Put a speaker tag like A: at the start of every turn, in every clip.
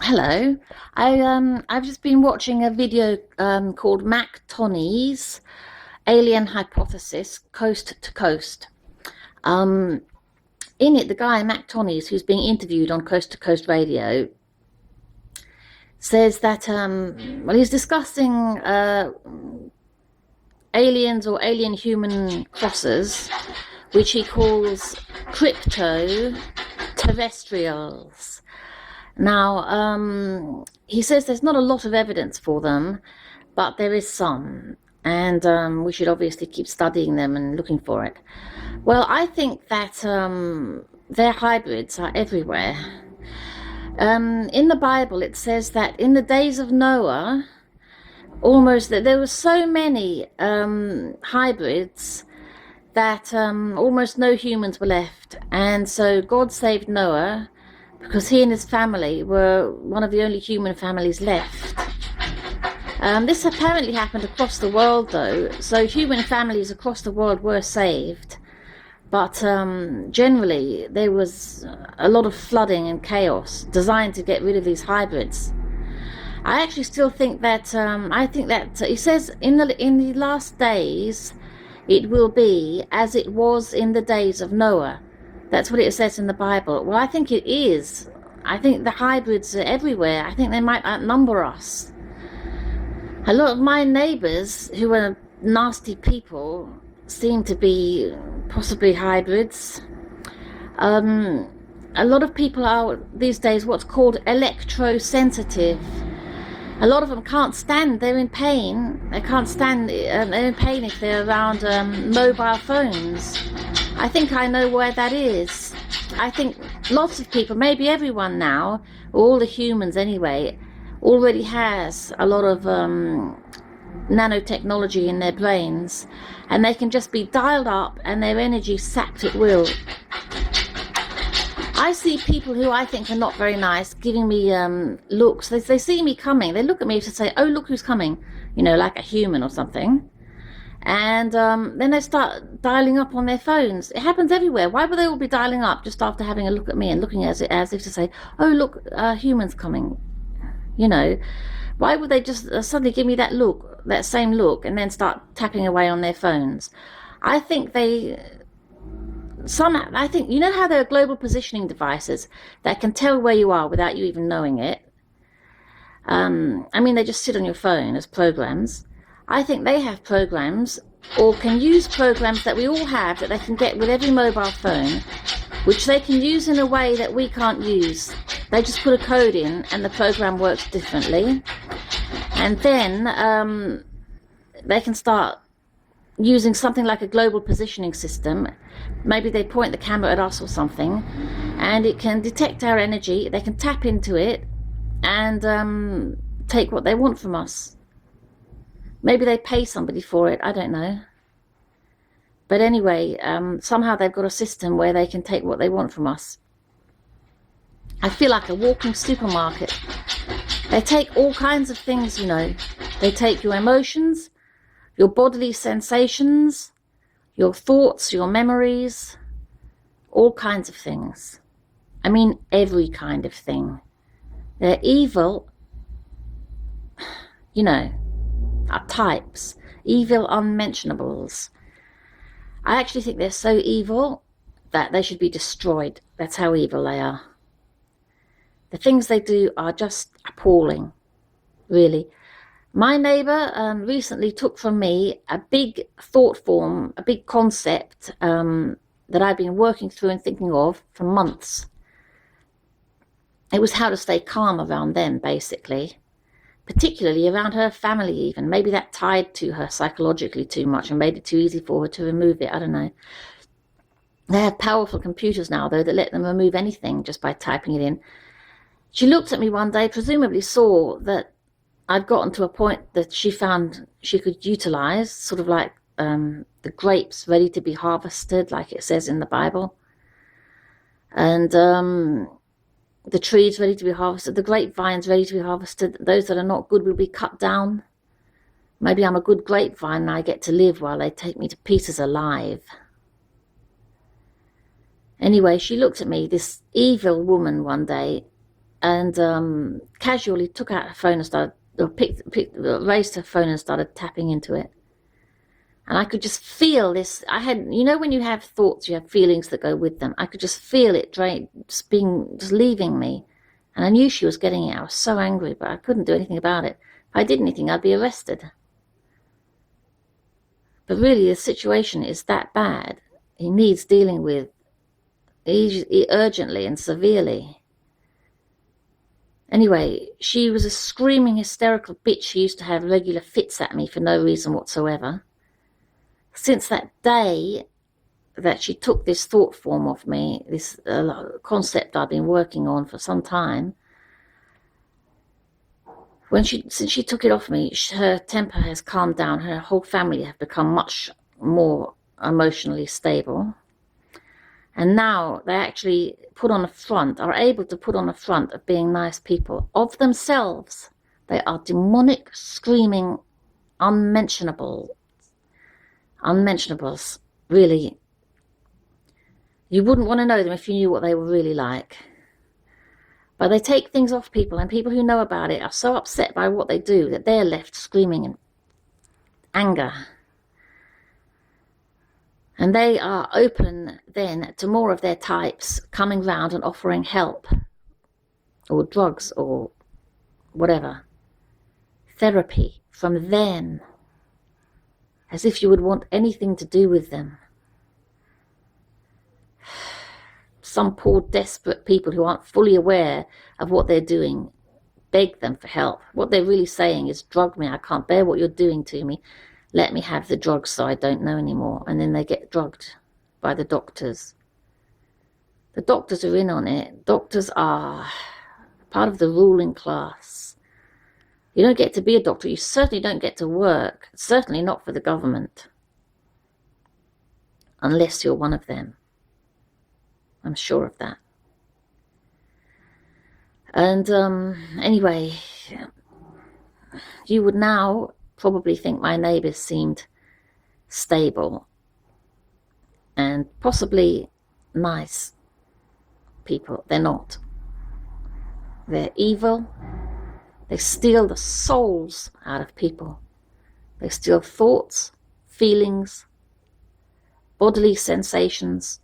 A: Hello. I've just been watching a video called Mac Tonnies, Alien Hypothesis, Coast to Coast. Um, in it, the guy Mac Tonnies, who's being interviewed on Coast to Coast Radio, says that he's discussing aliens or alien human crosses, which he calls crypto terrestrials. Now, he says there's not a lot of evidence for them, but there is some, and we should obviously keep studying them and looking for it. Well, I think that their hybrids are everywhere. In the Bible, it says that in the days of Noah, that there were so many hybrids that almost no humans were left, and so God saved Noah because he and his family were one of the only human families left. This apparently happened across the world, though, so human families across the world were saved, but generally there was a lot of flooding and chaos designed to get rid of these hybrids. I actually still think that he says in the last days it will be as it was in the days of Noah. That's what it says in the Bible. Well, I think it is. I think the hybrids are everywhere. I think they might outnumber us. A lot of my neighbours, who are nasty people, seem to be possibly hybrids. A lot of people are these days what's called electrosensitive. A lot of them can't stand, they're in pain. They can't stand, they're in pain if they're around mobile phones. I think I know where that is. I think lots of people, maybe everyone now, all the humans anyway, already has a lot of nanotechnology in their brains, and they can just be dialed up and their energy sapped at will. I see people who I think are not very nice giving me looks. They see me coming, they look at me to say, oh, look who's coming, like a human or something. And then they start dialing up on their phones. It happens everywhere. Why would they all be dialing up just after having a look at me and looking as if to say, oh, look, humans coming? Why would they just suddenly give me that same look, and then start tapping away on their phones? I think how there are global positioning devices that can tell where you are without you even knowing it. They just sit on your phone as programs. I think they have programs, or can use programs that we all have, that they can get with every mobile phone, which they can use in a way that we can't use. They just put a code in and the program works differently. And then they can start using something like a global positioning system. Maybe they point the camera at us or something, and it can detect our energy. They can tap into it and take what they want from us. Maybe they pay somebody for it, I don't know. But anyway, somehow they've got a system where they can take what they want from us. I feel like a walking supermarket. They take all kinds of things, They take your emotions, your bodily sensations, your thoughts, your memories, all kinds of things. I mean, every kind of thing. They're evil, are types, evil unmentionables. I actually think they're so evil that they should be destroyed. That's how evil they are. The things they do are just appalling, really. My neighbour recently took from me a big thought form, a big concept that I've been working through and thinking of for months. It was how to stay calm around them, basically. Particularly around her family even. Maybe that tied to her psychologically too much and made it too easy for her to remove it. I don't know. They have powerful computers now, though, that let them remove anything just by typing it in. She looked at me one day, presumably saw that I'd gotten to a point that she found she could utilize, sort of like the grapes ready to be harvested, like it says in the Bible. And the trees ready to be harvested, the grapevines ready to be harvested. Those that are not good will be cut down. Maybe I'm a good grapevine and I get to live while they take me to pieces alive. Anyway, she looked at me, this evil woman, one day, and casually took out her phone and started, or raised her phone and started tapping into it. And I could just feel this. I had, you know, when you have thoughts, you have feelings that go with them. I could just feel it just leaving me. And I knew she was getting it. I was so angry, but I couldn't do anything about it. If I did anything, I'd be arrested. But really, the situation is that bad. He needs dealing with urgently and severely. Anyway, she was a screaming, hysterical bitch. She used to have regular fits at me for no reason whatsoever. Since that day that she took this thought form off me, this concept I've been working on for some time, since she took it off me, her temper has calmed down. Her whole family have become much more emotionally stable. And now they actually are able to put on a front of being nice people. Of themselves, they are demonic, screaming, unmentionables, really. You wouldn't want to know them if you knew what they were really like. But they take things off people, and people who know about it are so upset by what they do that they're left screaming in anger. And they are open then to more of their types coming round and offering help, or drugs, or whatever, therapy from them, as if you would want anything to do with them. Some poor desperate people who aren't fully aware of what they're doing beg them for help. What they're really saying is, drug me, I can't bear what you're doing to me. Let me have the drugs so I don't know anymore. And then they get drugged by the doctors. The doctors are in on it. Doctors are part of the ruling class. You don't get to be a doctor. You certainly don't get to work. Certainly not for the government. Unless you're one of them. I'm sure of that. And anyway, you would now probably think my neighbours seemed stable and possibly nice people. They're not. They're evil. They steal the souls out of people. They steal thoughts, feelings, bodily sensations,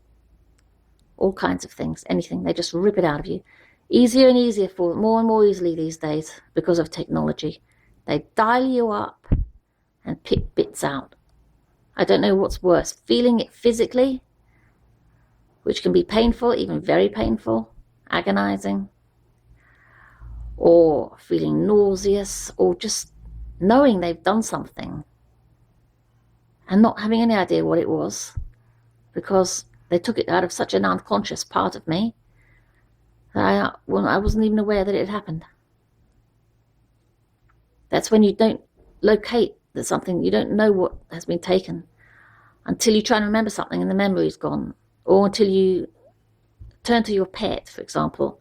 A: all kinds of things, anything. They just rip it out of you. Easier and easier for them, more and more easily these days because of technology. They dial you up and pick bits out. I don't know what's worse, feeling it physically, which can be painful, even very painful, agonizing, or feeling nauseous, or just knowing they've done something and not having any idea what it was, because they took it out of such an unconscious part of me that I wasn't even aware that it had happened. That's when you don't locate that something, you don't know what has been taken until you try and remember something and the memory's gone, or until you turn to your pet, for example,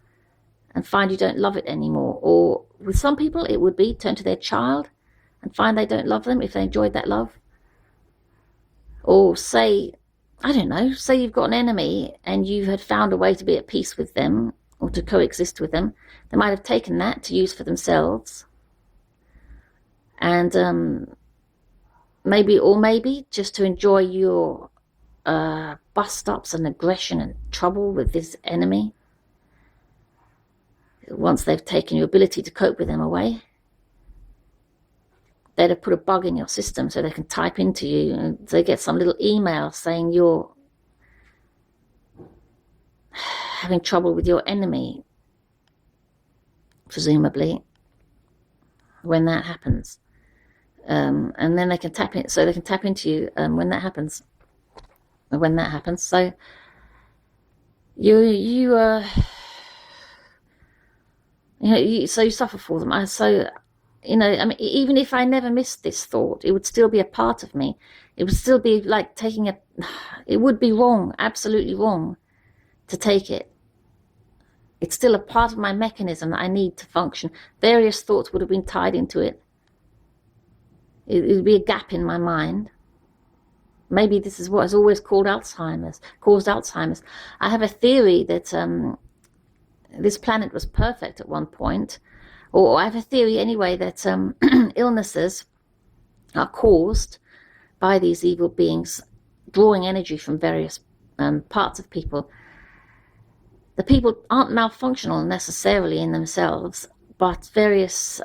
A: and find you don't love it anymore. Or with some people it would be turn to their child and find they don't love them if they enjoyed that love. Or say, I don't know, say you've got an enemy and you had found a way to be at peace with them or to coexist with them. They might have taken that to use for themselves. And maybe just to enjoy your bust-ups and aggression and trouble with this enemy. Once they've taken your ability to cope with them away, they'd have put a bug in your system so they can type into you and they get some little email saying you're having trouble with your enemy, presumably, when that happens. And then they can tap in, so they can tap into you when that happens. So you suffer for them. I mean, even if I never missed this thought, it would still be a part of me. It would still be like it would be wrong, absolutely wrong, to take it. It's still a part of my mechanism that I need to function. Various thoughts would have been tied into it. It would be a gap in my mind. Maybe this is what has always caused Alzheimer's. I have a theory that this planet was perfect at one point. Or I have a theory anyway that illnesses are caused by these evil beings drawing energy from various parts of people. The people aren't malfunctional necessarily in themselves, but various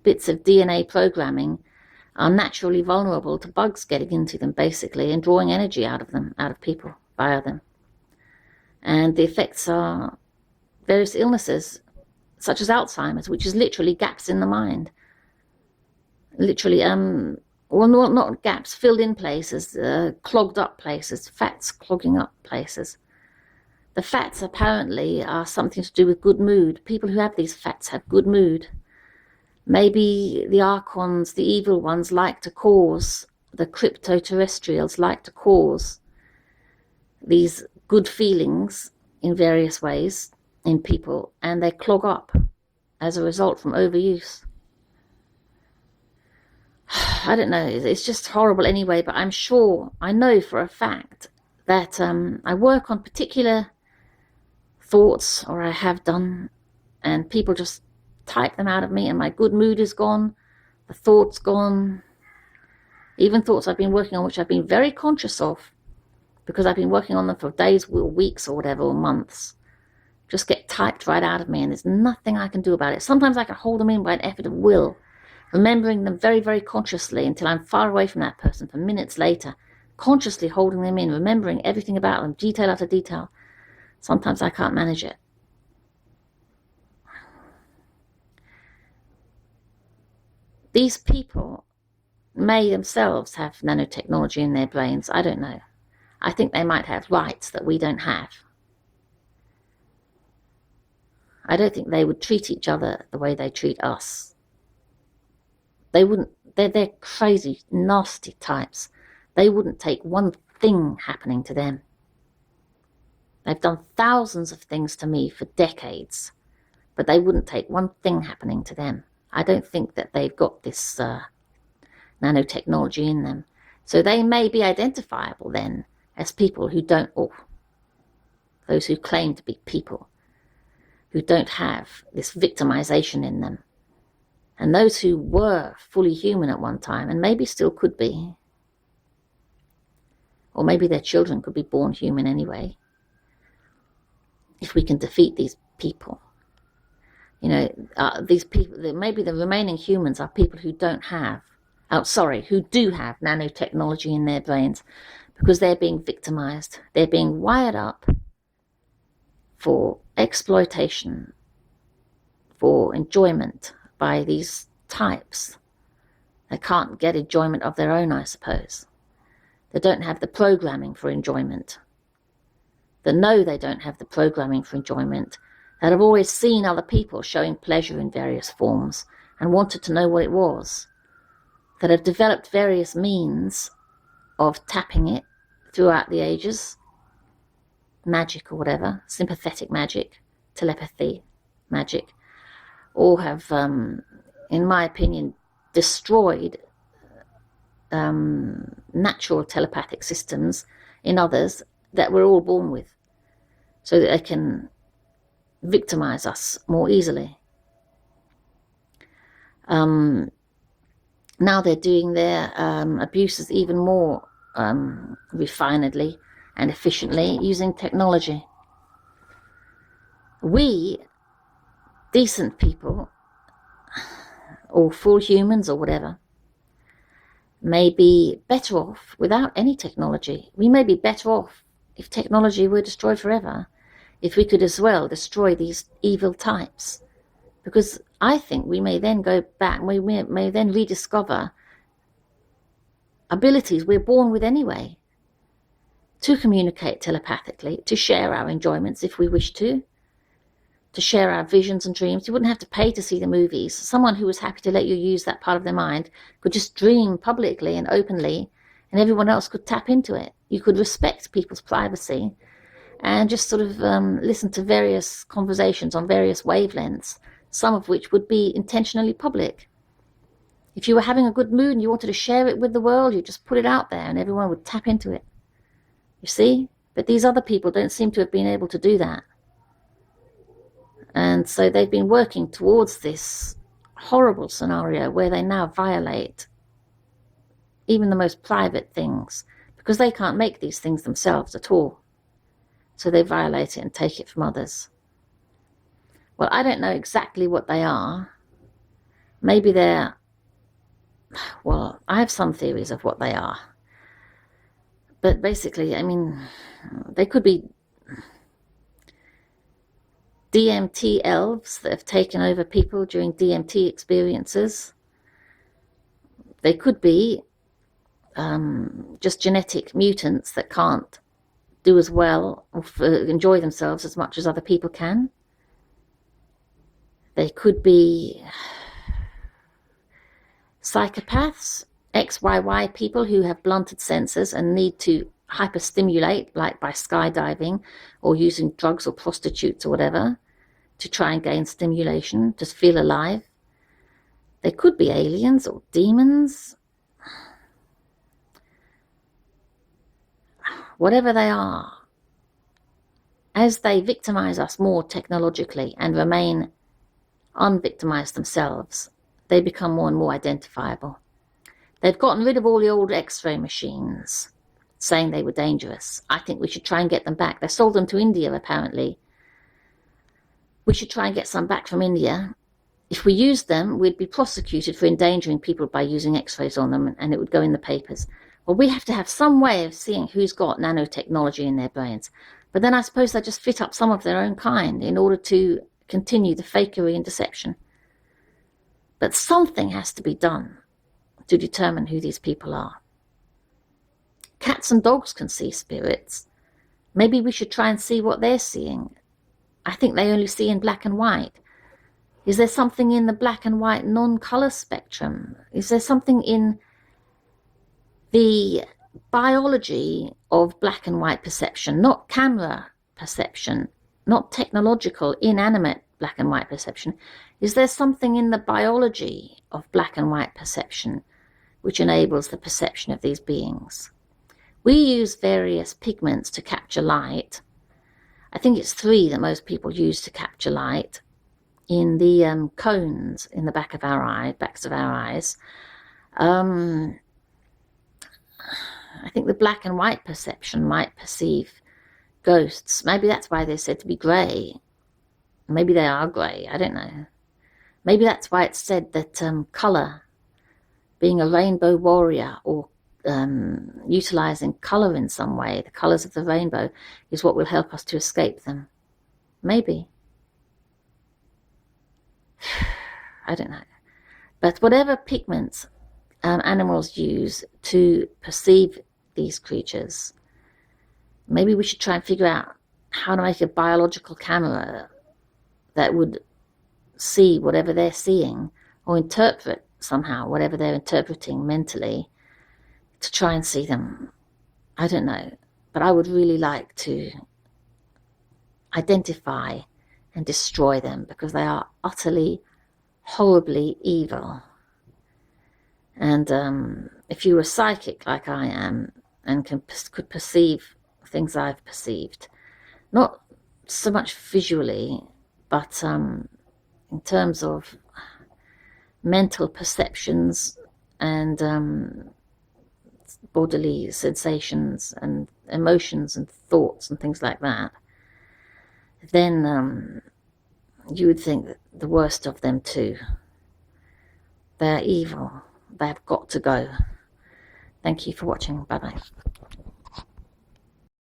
A: bits of DNA programming are naturally vulnerable to bugs getting into them, basically, and drawing energy out of them, out of people, via them. And the effects are various illnesses, such as Alzheimer's, which is literally gaps in the mind. Literally, well, not gaps, filled in places, clogged up places, fats clogging up places. The fats apparently are something to do with good mood. People who have these fats have good mood. Maybe the archons, the evil ones, like to cause, the crypto-terrestrials like to cause these good feelings in various ways in people, and they clog up as a result from overuse. I don't know, it's just horrible anyway, but I'm sure, I know for a fact that I work on particular thoughts, or I have done, and people just type them out of me and my good mood is gone, the thoughts gone, even thoughts I've been working on which I've been very conscious of because I've been working on them for days or weeks or whatever, or months, just get typed right out of me, and there's nothing I can do about it. Sometimes I can hold them in by an effort of will, remembering them very, very consciously until I'm far away from that person for minutes later, consciously holding them in, remembering everything about them, detail after detail. Sometimes I can't manage it. These people may themselves have nanotechnology in their brains. I don't know. I think they might have rights that we don't have. I don't think they would treat each other the way they treat us. They wouldn't. They're crazy, nasty types. They wouldn't take one thing happening to them. They've done thousands of things to me for decades, but they wouldn't take one thing happening to them. I don't think that they've got this nanotechnology in them. So they may be identifiable then as people who don't, or those who claim to be people, who don't have this victimization in them. And those who were fully human at one time, and maybe still could be, or maybe their children could be born human anyway, if we can defeat these people. You know, these people, maybe the remaining humans are people who don't have, who do have nanotechnology in their brains, because they're being victimized. They're being wired up for exploitation, for enjoyment by these types. They can't get enjoyment of their own, I suppose. They don't have the programming for enjoyment. They know they don't have the programming for enjoyment, that have always seen other people showing pleasure in various forms and wanted to know what it was, that have developed various means of tapping it throughout the ages, magic or whatever, sympathetic magic, telepathy magic, or have, in my opinion, destroyed natural telepathic systems in others that we're all born with, so that they can victimize us more easily. Now they're doing their abuses even more refinedly and efficiently using technology. We, decent people, or full humans or whatever, may be better off without any technology. We may be better off if technology were destroyed forever, if we could as well destroy these evil types. Because I think we may then go back, we may then rediscover abilities we're born with anyway, to communicate telepathically, to share our enjoyments if we wish to share our visions and dreams. You wouldn't have to pay to see the movies. Someone who was happy to let you use that part of their mind could just dream publicly and openly, and everyone else could tap into it. You could respect people's privacy and just sort of listen to various conversations on various wavelengths, some of which would be intentionally public. If you were having a good mood and you wanted to share it with the world, you just put it out there and everyone would tap into it. You see? But these other people don't seem to have been able to do that. And so they've been working towards this horrible scenario where they now violate even the most private things, because they can't make these things themselves at all. So they violate it and take it from others. Well, I don't know exactly what they are. Maybe they're, well, I have some theories of what they are. But basically, I mean, they could be DMT elves that have taken over people during DMT experiences. They could be just genetic mutants that can't do as well or enjoy themselves as much as other people can. They could be psychopaths, XYY people who have blunted senses and need to hyperstimulate, like by skydiving or using drugs or prostitutes or whatever, to try and gain stimulation, to feel alive. They could be aliens or demons. Whatever they are, as they victimize us more technologically and remain unvictimized themselves, they become more and more identifiable. They've gotten rid of all the old X-ray machines, saying they were dangerous. I think we should try and get them back. They sold them to India, apparently. We should try and get some back from India. If we used them, we'd be prosecuted for endangering people by using X-rays on them, and it would go in the papers. Well, we have to have some way of seeing who's got nanotechnology in their brains. But then I suppose they just fit up some of their own kind in order to continue the fakery and deception. But something has to be done to determine who these people are. Cats and dogs can see spirits. Maybe we should try and see what they're seeing. I think they only see in black and white. Is there something in the black and white non-color spectrum? Is there something in the biology of black and white perception, not camera perception, not technological, inanimate black and white perception? Is there something in the biology of black and white perception which enables the perception of these beings? We use various pigments to capture light. I think it's 3 that most people use to capture light in the cones in the backs of our eyes. I think the black and white perception might perceive ghosts. Maybe that's why they're said to be grey. Maybe they are grey, I don't know. Maybe that's why it's said that colour, being a rainbow warrior or utilising colour in some way, the colours of the rainbow, is what will help us to escape them. Maybe. I don't know. But whatever pigments animals use to perceive these creatures, maybe we should try and figure out how to make a biological camera that would see whatever they're seeing, or interpret somehow whatever they're interpreting mentally, to try and see them. I don't know, but I would really like to identify and destroy them, because they are utterly, horribly evil. And if you were psychic like I am and could perceive things I've perceived, not so much visually, but in terms of mental perceptions and bodily sensations and emotions and thoughts and things like that, then you would think that the worst of them too. They're evil. They've got to go. Thank you for watching. Bye-bye.